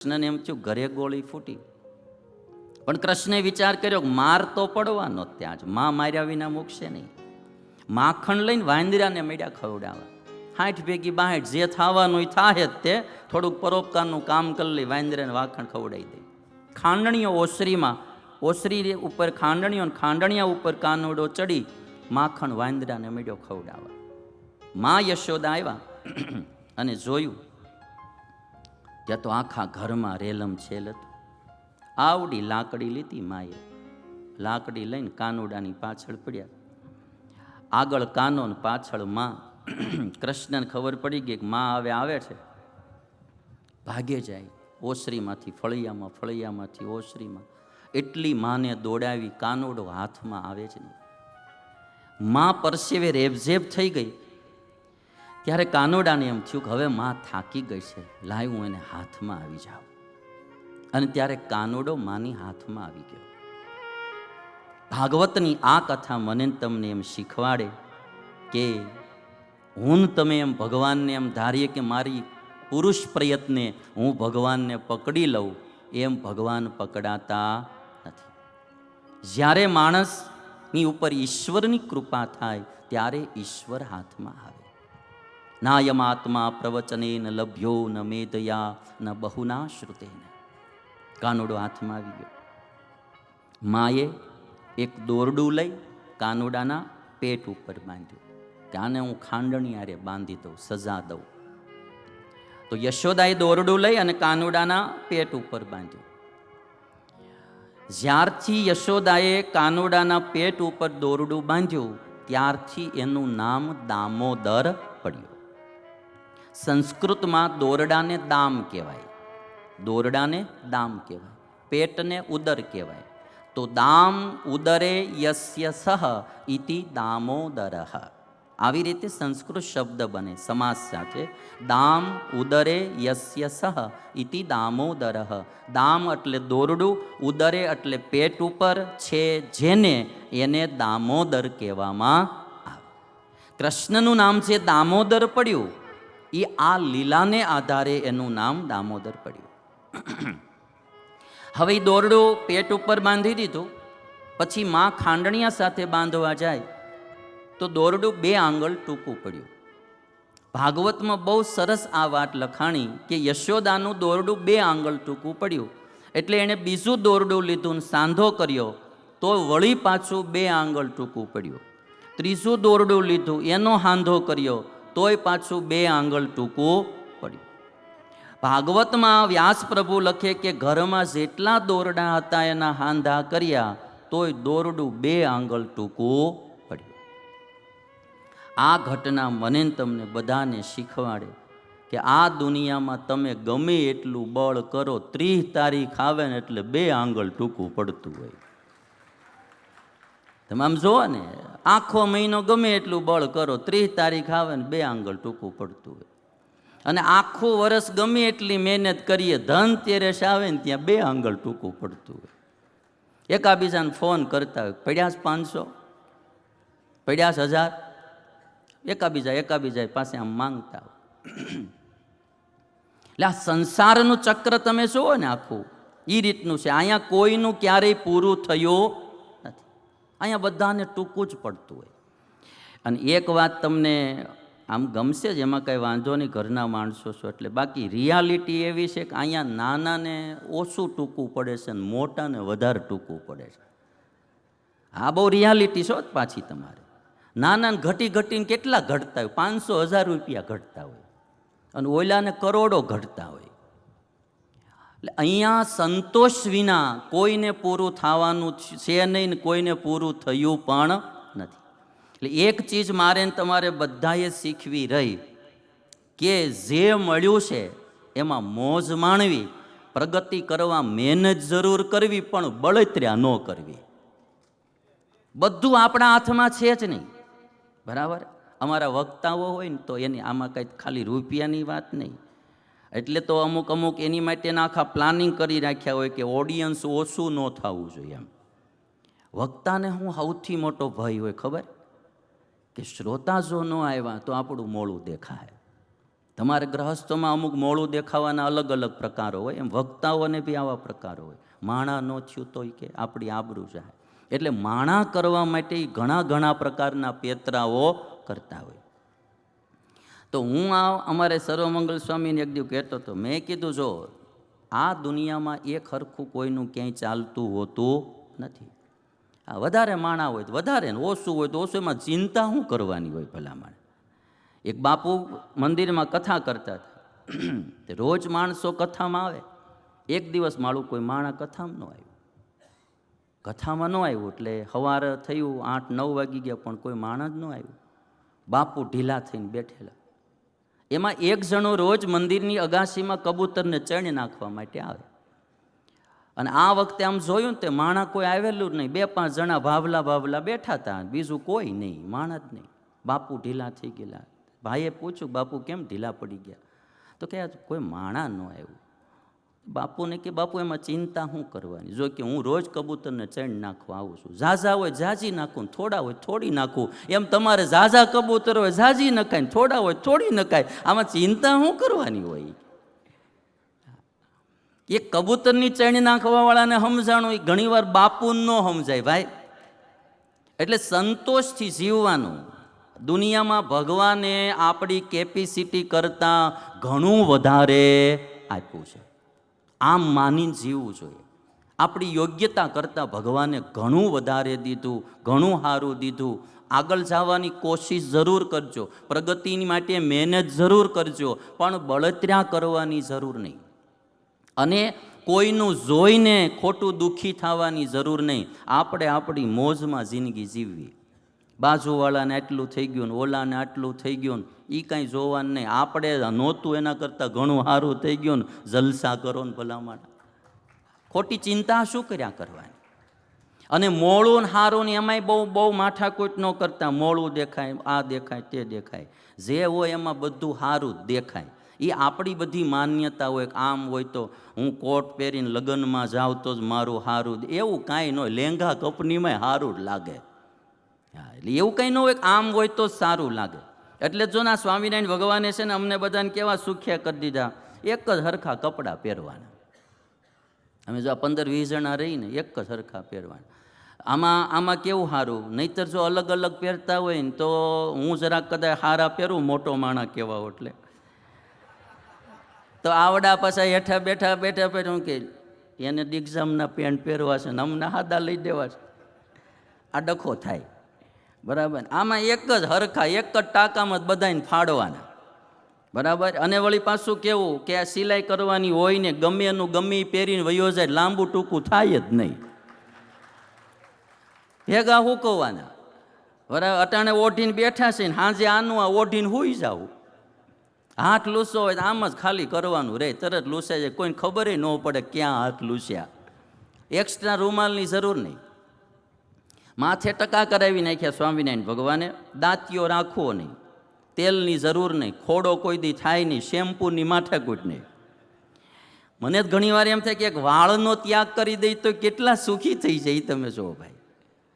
કૃષ્ણને એમ થયું ઘરે ગોળી ફૂટી, પણ કૃષ્ણે વિચાર કર્યો માર તો પડવાનો ત્યાં જ, માં માર્યા વિના મૂકશે નહીં. માખણ લઈને વાંદરાને મેળ્યા ખવડાવવા. 60 ભેગી 62 જે થવાનું એ થાય જ, તે થોડુંક પરોપકારનું કામ કરી લઈ, વાંદરાને વાખણ ખવડાવી દે. ખાંડણીઓ ઓસરીમાં, ઓસરી ઉપર ખાંડણીઓ, ખાંડણીયા ઉપર કાનુડો ચડી માખણ વાંદરાને મેળ્યો ખવડાવવા. માં યશોદા આવ્યા અને જોયું ત્યાં તો આખા ઘરમાં રેલમ છેલ હતું. આવડી લાકડી લીધી માએ, લાકડી લઈને કાનુડાની પાછળ પડ્યા. આગળ કાનો ને પાછળ માં. કૃષ્ણને ખબર પડી ગઈ કે માં હવે આવે છે, ભાગે જાય ઓસરીમાંથી ફળિયામાં, ફળિયામાંથી ઓસરીમાં. એટલી માને દોડાવી, કાનુડો હાથમાં આવે જ નહીં. માં પરસેવે રેબઝેબ થઈ ગઈ. ત્યારે કાનુડાને એમ થયું કે હવે માં થાકી ગઈ છે, લાય હું એને હાથમાં આવી જાઉં. અને ત્યારે કાનુડો માની હાથમાં આવી ગયો. ભાગવતની આ કથા મને તમને એમ શીખવાડે કે હું તમે એમ ભગવાનને એમ ધારીએ કે મારી પુરુષ પ્રયત્ને હું ભગવાનને પકડી લઉં, એમ ભગવાન પકડાતા નથી. જ્યારે માણસની ઉપર ઈશ્વરની કૃપા થાય ત્યારે ઈશ્વર હાથમાં આવે. નાયમાત્મા પ્રવચનેન લભ્યો ન મેદયા ન બહુના શ્રુતેન. કાનુડો હાથમાં આવી ગયો. માએ એક દોરડું લઈ કાનુડાના પેટ ઉપર બાંધ્યું કે આને હું ખાંડણી આરે બાંધી દઉં, સજા દઉં. તો યશોદાએ દોરડું લઈ અને કાનુડાના પેટ ઉપર બાંધ્યું. જ્યારથી યશોદાએ કાનુડાના પેટ ઉપર દોરડું બાંધ્યું ત્યારથી એનું નામ દામોદર પડ્યું. સંસ્કૃતમાં દોરડાને દામ કહેવાય, દોરડાને દામ કહેવાય, પેટને ઉદર કહેવાય. તો દામ ઉદરે યસ્ય સહ ઇતિ દામોદરઃ. આવી રીતે સંસ્કૃત શબ્દ બને સમાસ સાથે. દામ ઉદરે યસ્ય સહ ઇતિ દામોદરઃ. દામ એટલે દોરડું, ઉદરે એટલે પેટ ઉપર છે જેને, એને દામોદર કહેવામાં આવે. કૃષ્ણનું નામ છે દામોદર પડ્યું, એ આ લીલાને આધારે એનું નામ દામોદર પડ્યું. હવે દોરડું પેટ ઉપર બાંધી દીધું. પછી માં ખાંડણીયા સાથે બાંધવા જાય તો દોરડું 2 આંગળ ટૂંકું પડ્યું. ભાગવતમાં બહુ સરસ આ વાત લખાણી કે યશોદાનું દોરડું 2 આંગળ ટૂંકું પડ્યું, એટલે એણે બીજું દોરડું લીધું ને સાંધો કર્યો તો વળી પાછું 2 આંગળ ટૂંકું પડ્યું. ત્રીજું દોરડું લીધું, એનો હાંધો કર્યો તોય પાછું 2 આંગળ ટૂંકું પડ્યું. ભાગવતમાં વ્યાસ પ્રભુ લખે કે ઘરમાં જેટલા દોરડા હતા એના હાંધા કર્યા તોય દોરડું 2 આંગળ ટૂંકું પડ્યું. આ ઘટના મને તમને બધાને શીખવાડે કે આ દુનિયામાં તમે ગમે એટલું બળ કરો, 30 તારીખ આવે ને એટલે 2 આંગળ ટૂંકું પડતું હોય. તમે આમ જુઓ ને, આખો મહિનો ગમે એટલું બળ કરો, 30 તારીખ આવે ને 2 આંગળ ટૂંકું પડતું હોય. અને આખું વર્ષ ગમે એટલી મહેનત કરીએ, ધનતેરસ આવે ને ત્યાં 2 આંગળ ટૂંકું પડતું હોય. એકાબીજાને ફોન કરતા હોય, પડ્યા 500, પડ્યા 1000, એકાબીજા પાસે આમ માંગતા હોય. એટલે આ સંસારનું ચક્ર તમે જુઓ ને આખું એ રીતનું છે. અહીંયા કોઈનું ક્યારેય પૂરું થયું નથી, અહીંયા બધાને ટૂંકું જ પડતું હોય. અને એક વાત તમને આમ ગમશે જ, એમાં કંઈ વાંધો નહીં, ઘરના માણસો છો એટલે. બાકી રિયાલિટી એવી છે કે અહીંયા નાનાને ઓછું ટૂંકું પડે છે ને મોટાને વધારે ટૂંકું પડે છે. આ બહુ રિયાલિટી છો પાછી તમારે. નાનાને ઘટીને કેટલા ઘટતા હોય, 500-1000 રૂપિયા ઘટતા હોય, અને ઓલાને કરોડો ઘટતા હોય. એટલે અહીંયા સંતોષ વિના કોઈને પૂરું થવાનું છે નહીં ને કોઈને પૂરું થયું પણ નથી. એટલે એક ચીજ મારે ને તમારે બધાએ શીખવી રહી કે જે મળ્યું છે એમાં મોજ માણવી, પ્રગતિ કરવા મહેનત જરૂર કરવી પણ બળતર્યા ન કરવી. બધું આપણા હાથમાં છે જ નહીં, બરાબર. અમારા વક્તાઓ હોય ને તો એની આમાં કંઈ ખાલી રૂપિયાની વાત નહીં. એટલે તો અમુક એની માટેના આખા પ્લાનિંગ કરી રાખ્યા હોય કે ઓડિયન્સ ઓછું ન થવું જોઈએ એમ. વક્તાને હું સૌથી મોટો ભય હોય ખબર, કે શ્રોતા જો ન આવ્યા તો આપણું મોડું દેખાય. તમારે ગ્રહસ્થોમાં અમુક મોડું દેખાવાના અલગ અલગ પ્રકારો હોય, એમ વક્તાઓને બી આવા પ્રકારો હોય. માણા ન થયું તોય કે આપણી આબરૂ જાય, એટલે માણા કરવા માટે ઘણા ઘણા પ્રકારના પેતરાઓ કરતા હોય. તો હું અમારે સર્વમંગલ સ્વામીને એક દિવસ કહેતો હતો, મેં કીધું જો આ દુનિયામાં એક હરખું કોઈનું ક્યાંય ચાલતું હોતું નથી. આ વધારે માણા હોય તો વધારે, ને ઓછું હોય તો ઓછું, એમાં ચિંતા શું કરવાની હોય ભલામણ. એક બાપુ મંદિરમાં કથા કરતા હતા, રોજ માણસો કથામાં આવે. એક દિવસ મારું કોઈ માણા કથામાં ન આવ્યું. કથામાં ન આવ્યું એટલે સવારે થયું 8-9 વાગી ગયા, પણ કોઈ માણસ જ ન આવ્યું. બાપુ ઢીલા થઈને બેઠેલા. એમાં એક જણો રોજ મંદિરની અગાશીમાં કબૂતરને ચણી નાખવા માટે આવે, અને આ વખતે આમ જોયું ને તે માણા કોઈ આવેલું જ નહીં. 2-5 જણા ભાવલા બેઠા હતા, બીજું કોઈ નહીં, માણા જ નહીં. બાપુ ઢીલા થઈ ગયેલા. ભાઈએ પૂછ્યું, બાપુ કેમ ઢીલા પડી ગયા? તો કે કોઈ માણા ન આવ્યું. બાપુને કે બાપુ એમાં ચિંતા શું કરવાની, જો કે હું રોજ કબૂતરને ચણ નાખવા આવું છું. ઝાઝા હોય ઝાઝી નાખું, થોડા હોય થોડી નાખું, એમ તમારે ઝાઝા કબૂતર હોય ઝાઝી નખાય, થોડા હોય થોડી નખાય, આમાં ચિંતા શું કરવાની હોય? એ કબૂતરની ચણ નાખવા વાળાને સમજાણું, એ ઘણીવાર બાપુ ન સમજાય ભાઈ. એટલે સંતોષથી જીવવાનું. દુનિયામાં ભગવાને આપણી કેપેસિટી કરતાં ઘણું વધારે આપ્યું છે, આમ માનીને જીવવું જોઈએ. આપણી યોગ્યતા કરતાં ભગવાને ઘણું વધારે દીધું, ઘણું સારું દીધું. આગળ જવાની કોશિશ જરૂર કરજો, પ્રગતિની માટે મહેનત જરૂર કરજો, પણ બળતરા કરવાની જરૂર નહીં. અને કોઈનું જોઈને ખોટું દુઃખી થવાની જરૂર નહીં. આપણે આપણી મોજમાં જિંદગી જીવવી. બાજુવાળાને આટલું થઈ ગયું ને ઓલાને આટલું થઈ ગયું ને એ કાંઈ જોવાનું નહીં. આપણે નહોતું એના કરતાં ઘણું સારું થઈ ગયું ને જલસા કરો ને ભલામણ. ખોટી ચિંતા શું કર્યા કરવાની? અને મોડું ને સારું ને એમાંય બહુ માથાકૂટ ન કરતા. મોડું દેખાય, આ દેખાય, તે દેખાય, જે હોય એમાં બધું સારું જ દેખાય. એ આપણી બધી માન્યતા હોય. આમ હોય તો હું કોટ પહેરીને લગ્નમાં જાઉં તો જ મારું સારું, એવું કાંઈ ન હોય. લેંઘા કંપનીમાં સારું જ લાગે. હા, એટલે એવું કંઈ ન હોય કે આમ હોય તો જ સારું લાગે. એટલે જો ના સ્વામિનારાયણ ભગવાને છે ને અમને બધાને કેવા સુખ્યા કરી દીધા, એક જ હરખા કપડાં પહેરવાના. અમે જો 15-20 જણા રહીને એક જ હરખા પહેરવાના. આમાં કેવું સારું, નહીંતર જો અલગ અલગ પહેરતા હોય ને તો હું જરાક કદાચ હારા પહેરું, મોટો માણા કહેવાઓ એટલે, તો આવડા પાછા હેઠા બેઠા હું કે એને એક્ઝામના પેન્ટ પહેરવા છે ને અમને હાદા લઈ દેવા છે, આ ડખો થાય. બરાબર? આમાં એક જ હરખા, એક જ ટાંકામાં બધાને ફાડવાના. બરાબર? અને વળી પાછું કેવું કે આ સિલાઈ કરવાની હોય ને ગમે એનું ગમે પહેરીને વયો જાય, લાંબુ ટૂંકું થાય જ નહીં. ભેગા હુકવવાના. બરાબર? અટાણે ઓઢીને બેઠા છે ને સાંજે આનું આ ઓઢીને હુઈ જાવું. હાથ લૂસો હોય તો આમ જ ખાલી કરવાનું રહે, તરત લૂસાઈ જાય, કોઈને ખબર ન પડે ક્યાં હાથ લૂસ્યા. એક્સ્ટ્રા રૂમાલની જરૂર નહીં. માથે ટકા કરાવી નાખ્યા સ્વામિનારાયણ ભગવાને. દાંતિયો રાખવો નહીં, તેલની જરૂર નહીં, ખોડો કોઈ દી થાય નહીં, શેમ્પૂની માથાકૂટ નહીં. મને જ ઘણી વાર એમ થાય કે એક વાળનો ત્યાગ કરી દઈ તો કેટલા સુખી થઈ જાય તમે જુઓ ભાઈ.